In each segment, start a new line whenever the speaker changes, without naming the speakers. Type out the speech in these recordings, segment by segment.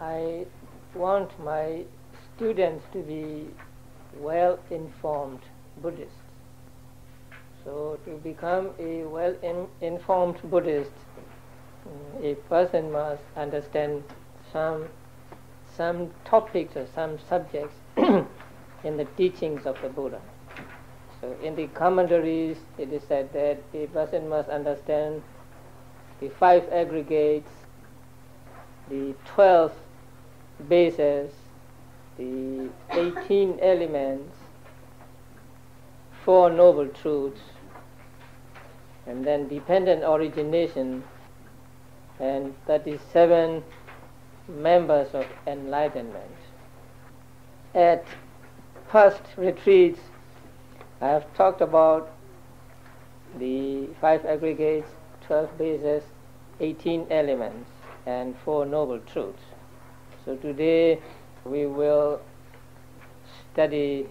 I want my students to be well-informed Buddhists. So to become a well-informed Buddhist, a person must understand some topics or some subjects in the teachings of the Buddha. So in the commentaries it is said that a person must understand the 5 aggregates, the 12 bases, the 18 elements, 4 noble truths, and then dependent origination, and 37 members of enlightenment. At past retreats, I have talked about the 5 aggregates, 12 bases, 18 elements, and 4 noble truths. So today we will study,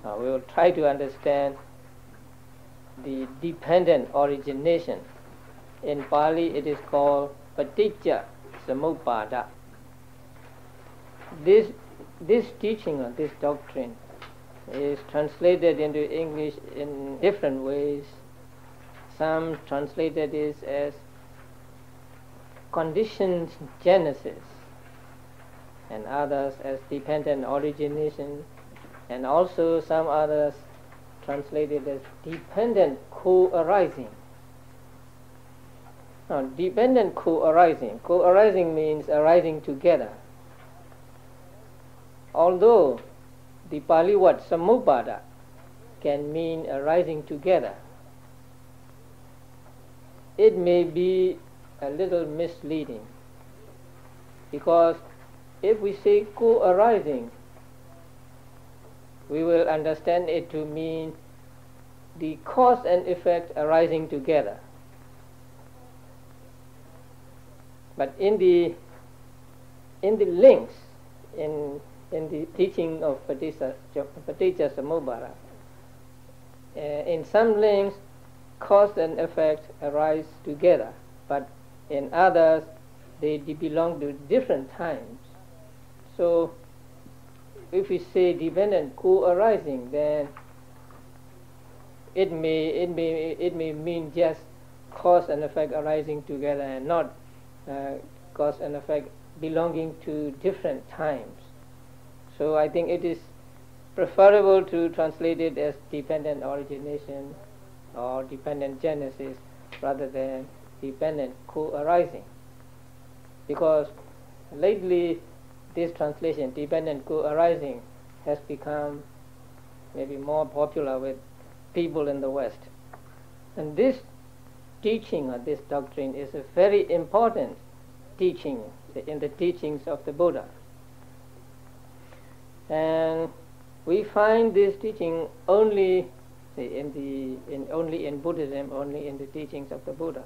we will try to understand the dependent origination. In Pali it is called Paticca Samuppada. This teaching or this doctrine is translated into English in different ways. Some translated it as conditioned genesis, and others as dependent origination, and also some others translated as dependent co-arising. Now, dependent co-arising. Co-arising means arising together. Although the Pali word samuppada can mean arising together, it may be a little misleading, because if we say co-arising, we will understand it to mean the cause and effect arising together. But in the links, in the teaching of Paticca Samuppada, in some links, cause and effect arise together, but in others, they belong to different times. So, if we say dependent co-arising, then it may mean just cause and effect arising together, and not cause and effect belonging to different times. So I think it is preferable to translate it as dependent origination or dependent genesis rather than dependent co-arising, because lately this translation, dependent co-arising, has become maybe more popular with people in the West. And this teaching or this doctrine is a very important teaching in the teachings of the Buddha. And we find this teaching only in Buddhism, only in the teachings of the Buddha.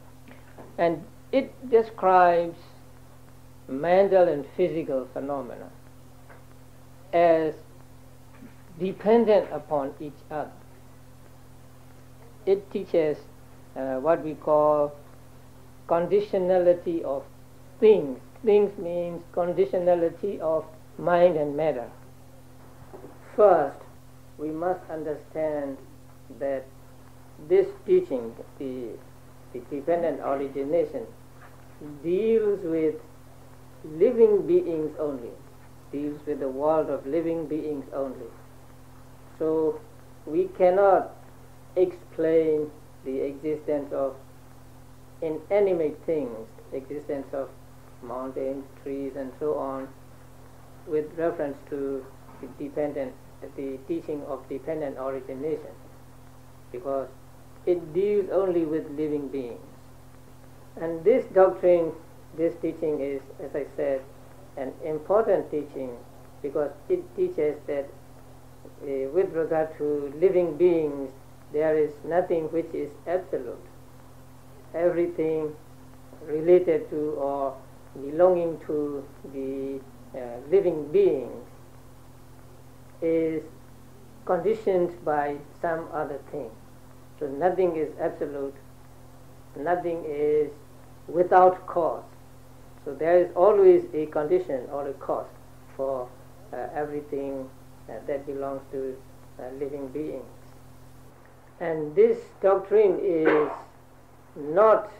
And it describes mental and physical phenomena as dependent upon each other. It teaches what we call conditionality of things. Things means conditionality of mind and matter. First, we must understand that this teaching, the dependent origination, deals with living beings only, deals with the world of living beings only. So we cannot explain the existence of inanimate things, existence of mountains, trees, and so on, with reference to the teaching of dependent origination, because it deals only with living beings. And this doctrine, this teaching is, as I said, an important teaching, because it teaches that with regard to living beings, there is nothing which is absolute. Everything related to or belonging to the living beings is conditioned by some other thing. So nothing is absolute, nothing is without cause. So there is always a condition or a cause for everything that belongs to living beings. And this doctrine is not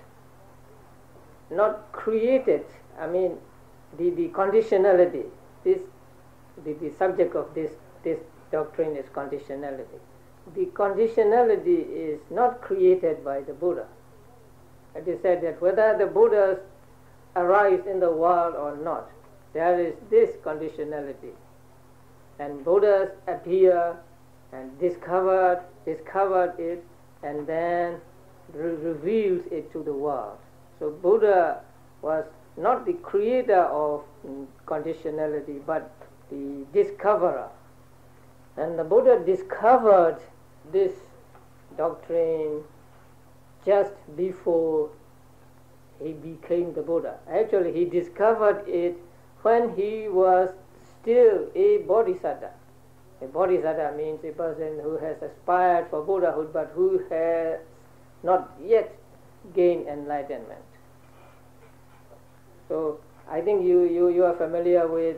created. I mean, the conditionality. The subject of this doctrine is conditionality. The conditionality is not created by the Buddha. It is said that whether the Buddhas arise in the world or not, there is this conditionality. And Buddhas appear and discovered it and then reveals it to the world. So Buddha was not the creator of conditionality, but the discoverer. And the Buddha discovered this doctrine just before he became the Buddha. Actually, he discovered it when he was still a bodhisattva. A bodhisattva means a person who has aspired for Buddhahood but who has not yet gained enlightenment. So I think you are familiar with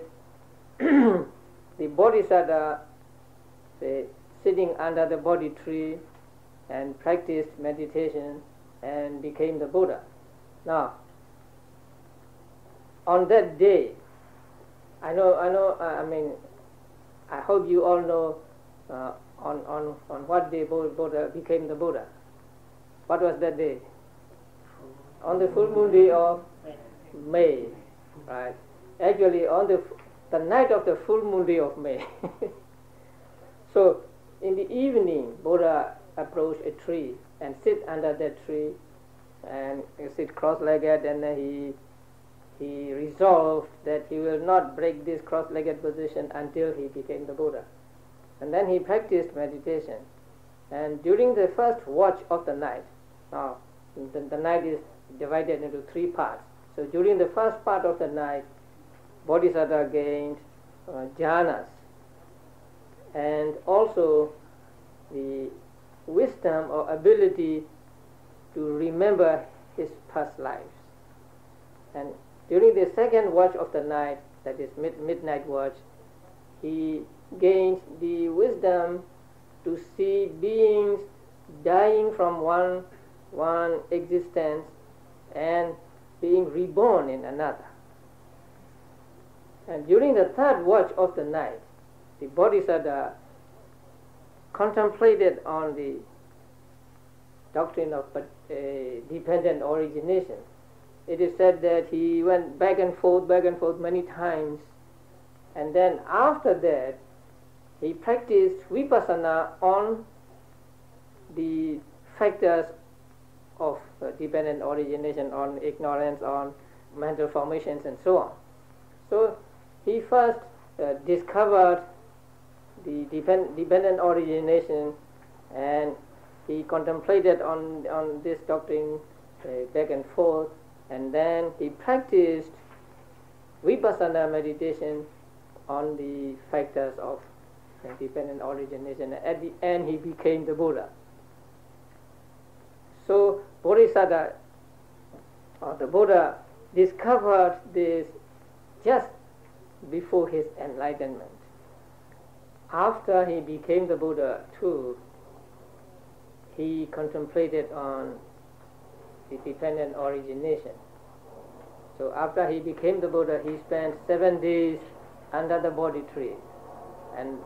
the bodhisattva, say, sitting under the Bodhi tree and practiced meditation and became the Buddha. Now, on that day, I mean, I hope you all know on what day Buddha became the Buddha. What was that day? On the full moon day of May, right? Actually, on the night of the full moon day of May. So, in the evening, Buddha approached a tree and sit under that tree and sit cross-legged, and then he resolved that he will not break this cross-legged position until he became the Buddha. And then he practiced meditation. And during the first watch of the night, now the night is divided into three parts. So during the first part of the night, Bodhisattva gained jhanas and also the wisdom or ability to remember his past lives. And during the second watch of the night, that is midnight watch, he gained the wisdom to see beings dying from one existence and being reborn in another. And during the third watch of the night, the Bodhisattva contemplated on the doctrine of dependent origination. It is said that he went back and forth many times, and then after that he practiced Vipassana on the factors of dependent origination, on ignorance, on mental formations and so on. So he first discovered the dependent origination, and he contemplated on this doctrine back and forth, and then he practiced Vipassana meditation on the factors of dependent origination. At the end, he became the Buddha. So Bodhisattva, or the Buddha, discovered this just before his enlightenment. After he became the Buddha too, he contemplated on the dependent origination. So after he became the Buddha, he spent 7 days under the Bodhi tree, and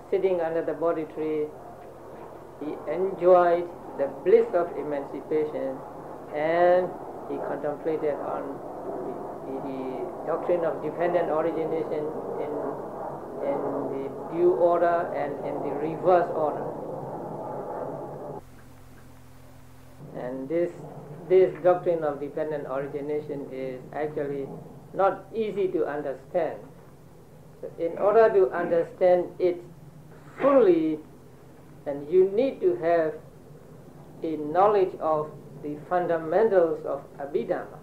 sitting under the Bodhi tree, he enjoyed the bliss of emancipation, and he contemplated on the doctrine of dependent origination in the due order and in the reverse order. And this doctrine of dependent origination is actually not easy to understand. So in order to understand it fully, then you need to have a knowledge of the fundamentals of Abhidhamma.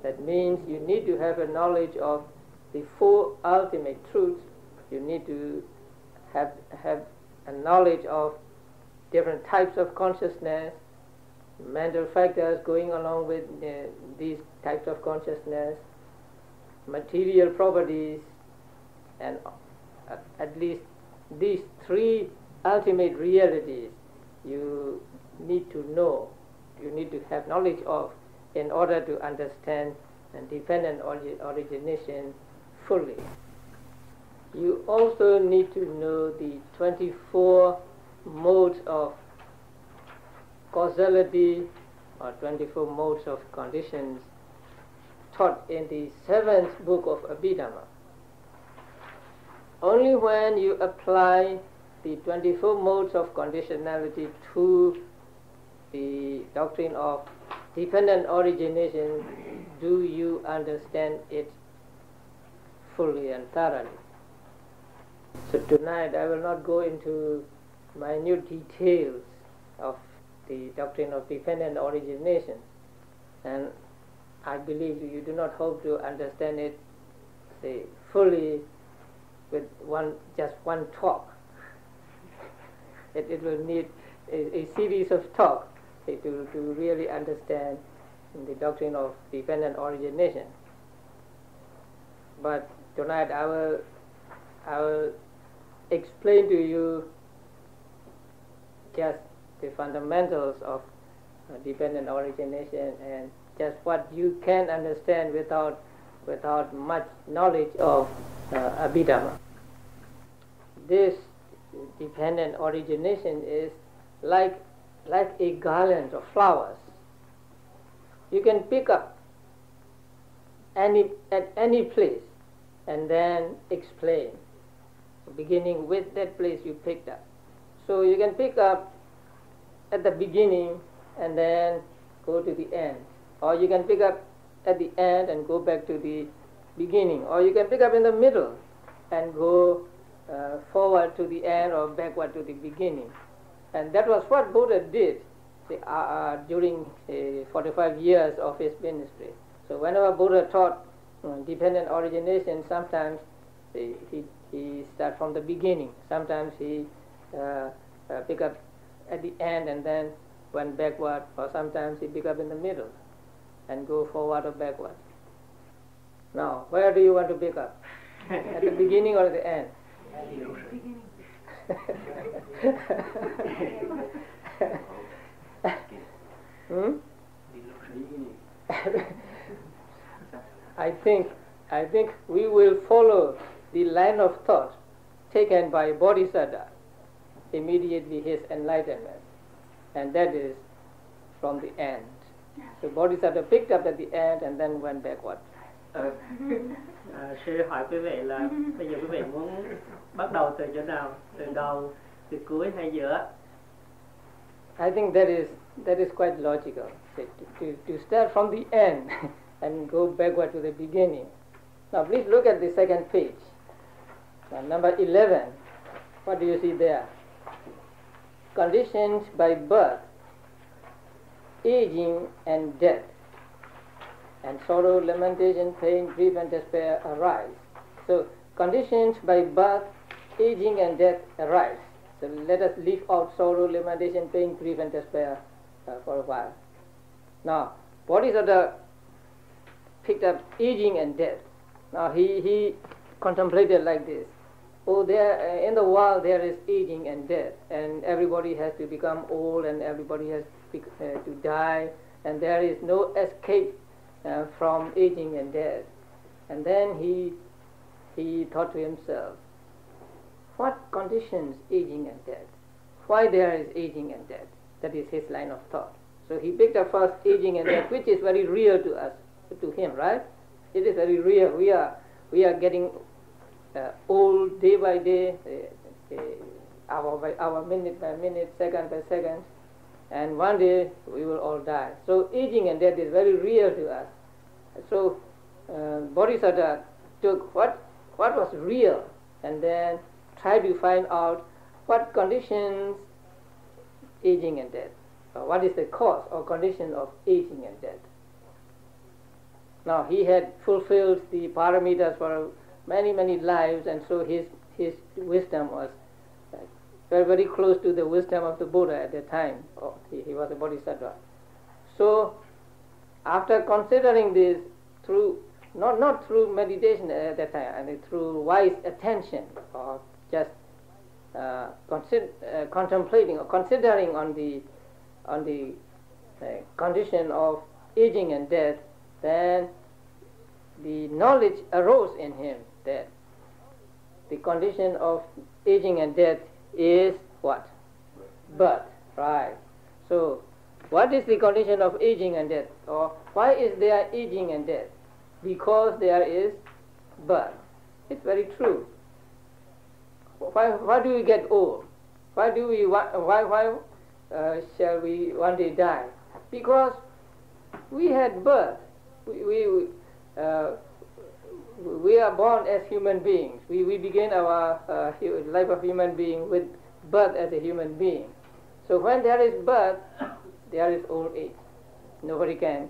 That means you need to have a knowledge of the four ultimate truths. You need to have a knowledge of different types of consciousness, mental factors going along with these types of consciousness, material properties, and at least these three ultimate realities you need to know, you need to have knowledge of in order to understand and dependent origination fully. You also need to know the 24 modes of causality or 24 modes of conditions taught in the 7th book of Abhidhamma. Only when you apply the 24 modes of conditionality to the doctrine of dependent origination do you understand it fully and thoroughly. So tonight I will not go into minute details of the doctrine of dependent origination, and I believe you do not hope to understand it, say, fully with just one talk. It will need a series of talk to really understand the doctrine of dependent origination. But tonight I will explain to you just the fundamentals of dependent origination and just what you can understand without much knowledge of Abhidhamma. This dependent origination is like a garland of flowers. You can pick up at any place and then explain, beginning with that place you picked up. So you can pick up at the beginning and then go to the end, or you can pick up at the end and go back to the beginning, or you can pick up in the middle and go forward to the end or backward to the beginning. And that was what Buddha did during 45 years of his ministry. So whenever Buddha taught dependent origination, sometimes he start from the beginning, sometimes he pick up at the end and then went backward, or sometimes he pick up in the middle and go forward or backward. Now, where do you want to pick up? At the beginning or at the end? I think we will follow the line of thought taken by Bodhisattva immediately his enlightenment, and that is from the end. So Bodhisattva picked up at the end and then went backward.
Sư hỏi quý vị là bây giờ quý vị muốn bắt đầu từ chỗ nào, từ đầu, từ cuối hay giữa?
I think that is quite logical. To start from the end and go backward to the beginning. Now please look at the second page. Number 11. What do you see there? Conditioned by birth, aging and death, and sorrow, lamentation, pain, grief and despair arise. So conditions by birth, aging and death arise. So let us leave out sorrow, lamentation, pain, grief and despair for a while. Now Bodhisattva picked up aging and death. Now he contemplated like this. Oh, there in the world there is aging and death, and everybody has to become old, and everybody has to die, and there is no escape from aging and death. And then he thought to himself, what conditions aging and death? Why there is aging and death? That is his line of thought. So he picked up first aging and death, which is very real to us, to him, right? It is very real. We are getting old day by day, hour by hour, minute by minute, second by second, and one day we will all die. So aging and death is very real to us. So Bodhisattva took what was real and then tried to find out what conditions aging and death, or what is the cause or condition of aging and death. Now he had fulfilled the paramitas for many lives, and so his wisdom was very close to the wisdom of the Buddha at that time. He was a Bodhisattva. So, after considering this through, not through meditation at that time, and through wise attention, or just contemplating or considering on the condition of aging and death, then the knowledge arose in him that the condition of aging and death is what? Birth, right? So, what is the condition of aging and death? Or why is there aging and death? Because there is birth. It's very true. Why do we get old? Why shall we one day die? Because we had birth. We are born as human beings. We begin our life of human being with birth as a human being. So when there is birth, there is old age. Nobody can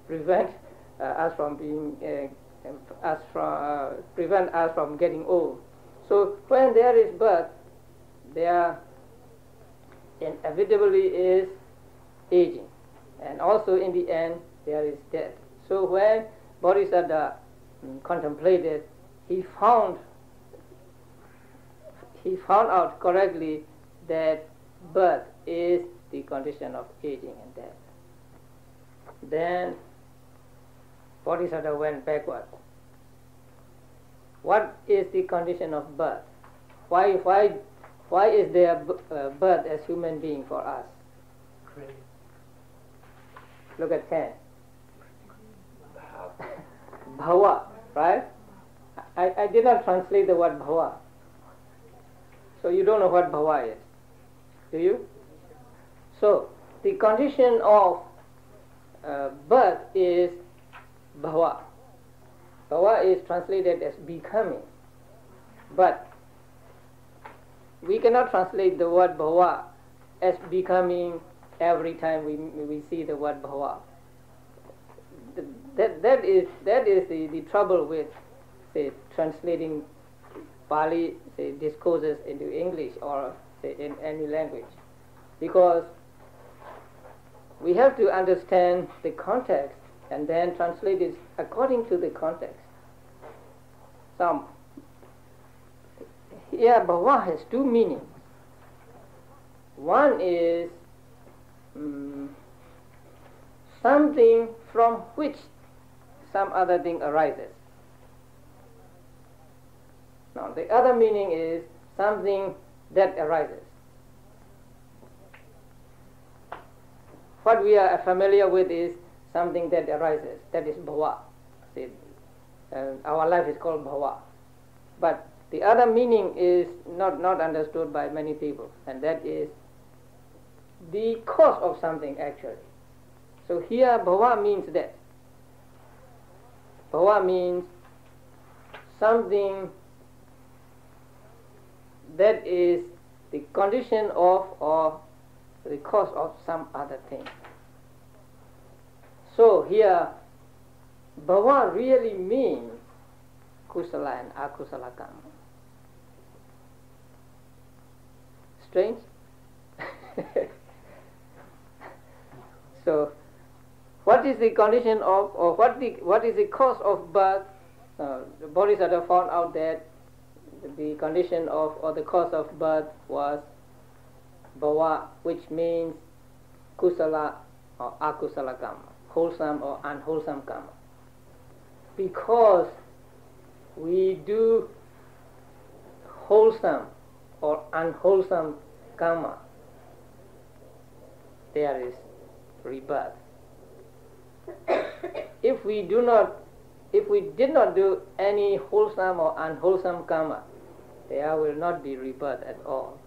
prevent us from being prevent us from getting old. So when there is birth, there inevitably is aging, and also in the end there is death. So when Bodhisattva contemplated, he found out correctly that birth is the condition of aging and death. Then Bodhisattva went backwards. What is the condition of birth? Why is there birth as human being for us? Look at 10. Bhava, right? I did not translate the word bhava. So you don't know what bhava is, do you? So the condition of birth is bhava. Bhava is translated as becoming. But we cannot translate the word bhava as becoming every time we see the word bhava. That is the trouble with, say, translating Pali, say, discourses into English or, say, in any language. Because we have to understand the context and then translate it according to the context. Here, bhava has two meanings. One is something from which some other thing arises. Now, the other meaning is something that arises. What we are familiar with is something that arises. That is bhava. See, our life is called bhava. But the other meaning is not understood by many people, and that is the cause of something actually. So here bhava means that. Bhava means something that is the condition of or the cause of some other thing. So here bhava really means kusala and akusala karma. Strange? So what is the condition of, or what is the cause of birth? The Bodhisattva found out that the condition of, or the cause of birth was bhava, which means kusala or akusala karma, wholesome or unwholesome karma. Because we do wholesome or unwholesome karma, there is rebirth. If we did not do any wholesome or unwholesome karma, there will not be rebirth at all.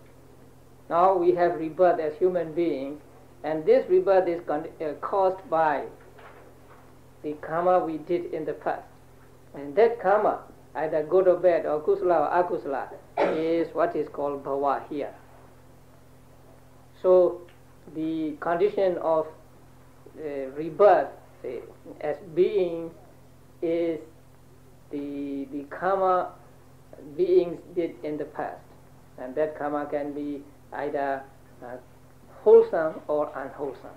Now we have rebirth as human beings, and this rebirth is caused by the karma we did in the past. And that karma, either good or bad, or kusala or akusala, is what is called bhava here. So the condition of rebirth, say, as being, is the karma beings did in the past, and that karma can be either wholesome or unwholesome.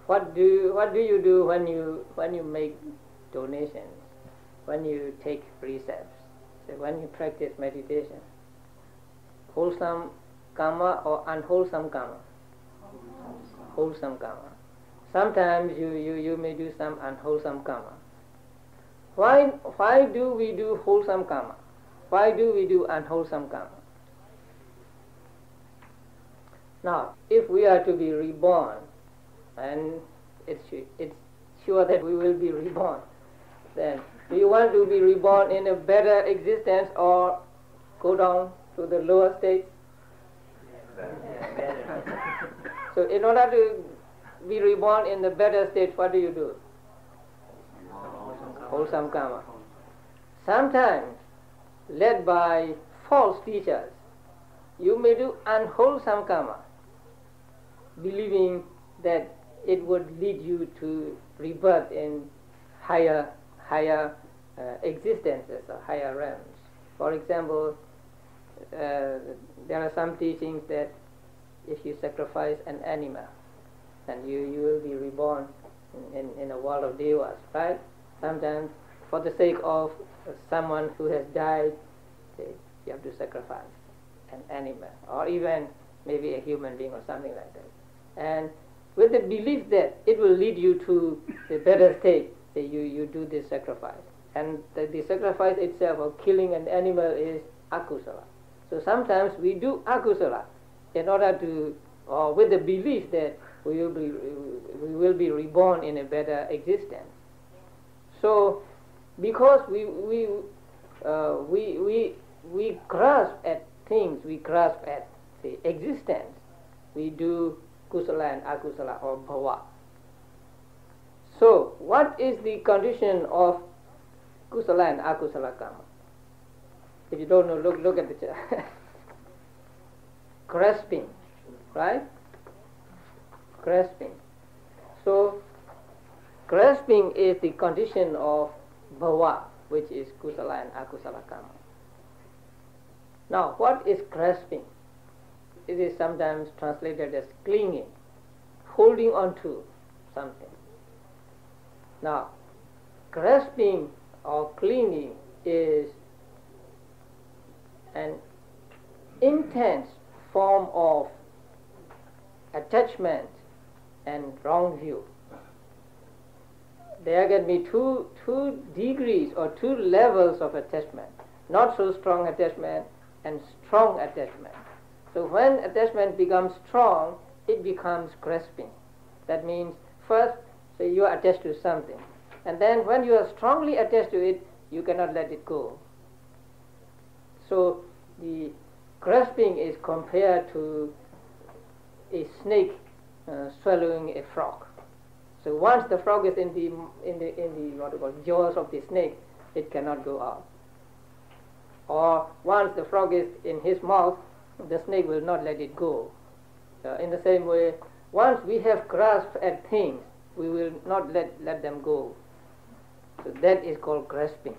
What do you do when you make donations, when you take precepts, so when you practice meditation? Wholesome karma or unwholesome karma? Wholesome karma. Sometimes you may do some unwholesome karma. Why do we do wholesome karma? Why do we do unwholesome karma? Now, if we are to be reborn, and it's sure that we will be reborn, then do you want to be reborn in a better existence or go down to the lower state? So in order to be reborn in the better state, what do? Wholesome karma. Sometimes, led by false teachers, you may do unwholesome karma, believing that it would lead you to rebirth in higher existences or higher realms. For example, there are some teachings that if you sacrifice an animal, then you will be reborn in a world of devas, right? Sometimes, for the sake of someone who has died, you have to sacrifice an animal, or even maybe a human being or something like that. And with the belief that it will lead you to the better state, you do this sacrifice. And the sacrifice itself of killing an animal is akusala. So sometimes we do akusala in order to, or with the belief that we will be reborn in a better existence. So because we grasp at things, we grasp at the existence, we do kusala and akusala or bhava. So what is the condition of kusala and akusala karma? If you don't know, look at the chart. Grasping, right? Grasping. So grasping is the condition of bhava, which is kusala and akusala karma. Now, what is grasping? It is sometimes translated as clinging, holding on to something. Now, grasping or clinging is an intense form of attachment and wrong view. There can be two degrees or two levels of attachment. Not so strong attachment and strong attachment. So when attachment becomes strong, it becomes grasping. That means first, say you are attached to something, and then when you are strongly attached to it, you cannot let it go. So the grasping is compared to a snake swallowing a frog. So once the frog is in the what you call jaws of the snake, it cannot go out. Or once the frog is in his mouth, the snake will not let it go. In the same way, once we have grasped at things, we will not let them go. So that is called grasping.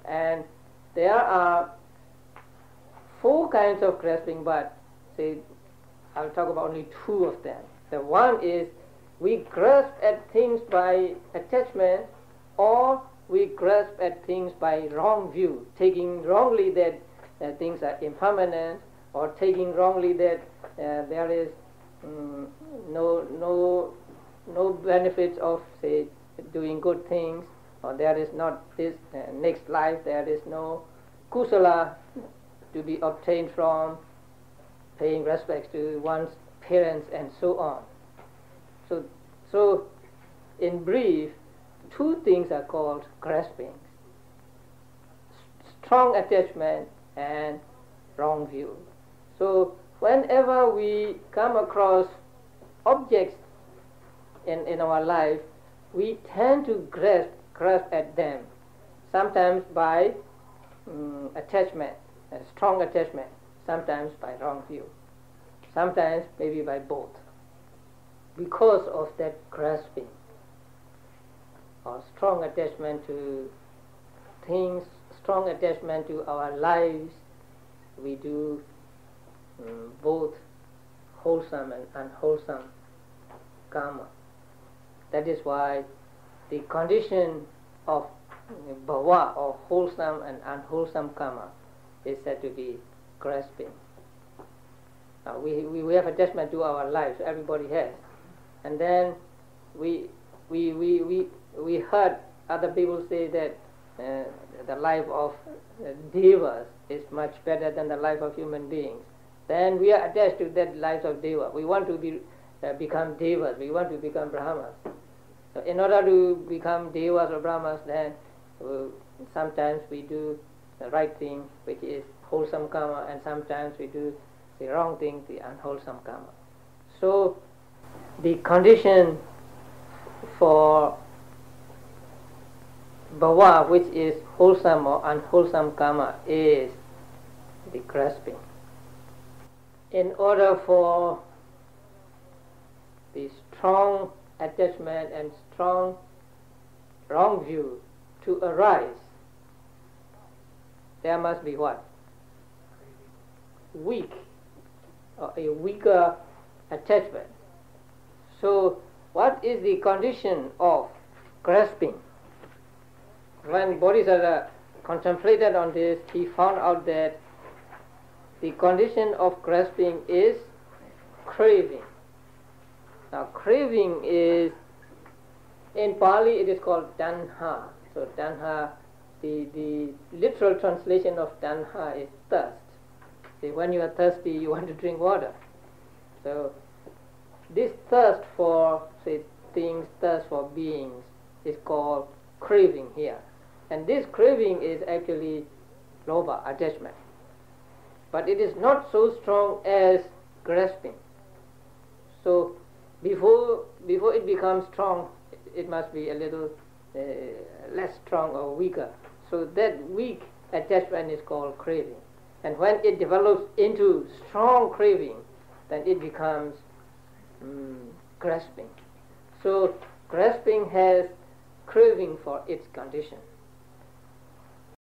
And there are 4 kinds of grasping, but say I'll talk about only 2 of them. The one is we grasp at things by attachment, or we grasp at things by wrong view, taking wrongly that things are impermanent, or taking wrongly that there is no benefits of, say, doing good things, or there is not this next life, there is no kusala to be obtained from paying respects to one's parents and so on. So in brief, 2 things are called grasping: strong attachment and wrong view. So whenever we come across objects in our life, we tend to grasp at them, sometimes by attachment, strong attachment, sometimes by wrong view, sometimes maybe by both, because of that grasping or strong attachment to things, strong attachment to our lives. We do both wholesome and unwholesome karma. That is why the condition of bhava, or wholesome and unwholesome karma, is said to be grasping. Now we have attachment to our lives, everybody has. And then we heard other people say that the life of devas is much better than the life of human beings. Then we are attached to that life of deva. We want to become devas, we want to become brahmas. So in order to become devas or brahmas, then sometimes we do the right thing, which is wholesome karma, and sometimes we do the wrong thing, the unwholesome karma. So the condition for bhava, which is wholesome or unwholesome karma, is the grasping. In order for the strong attachment and strong wrong view to arise, there must be what? Weak, or a weaker attachment. So what is the condition of grasping? When Bodhisattva contemplated on this, he found out that the condition of grasping is craving. Now craving is, in Pali it is called tanha. So tanha, the literal translation of tanha is thirst. See, when you are thirsty, you want to drink water. So this thirst for, say, things, thirst for beings, is called craving here. And this craving is actually lobha, attachment. But it is not so strong as grasping. So before it becomes strong, it must be a little less strong or weaker. So that weak attachment is called craving. And when it develops into strong craving, then it becomes grasping. So grasping has craving for its condition.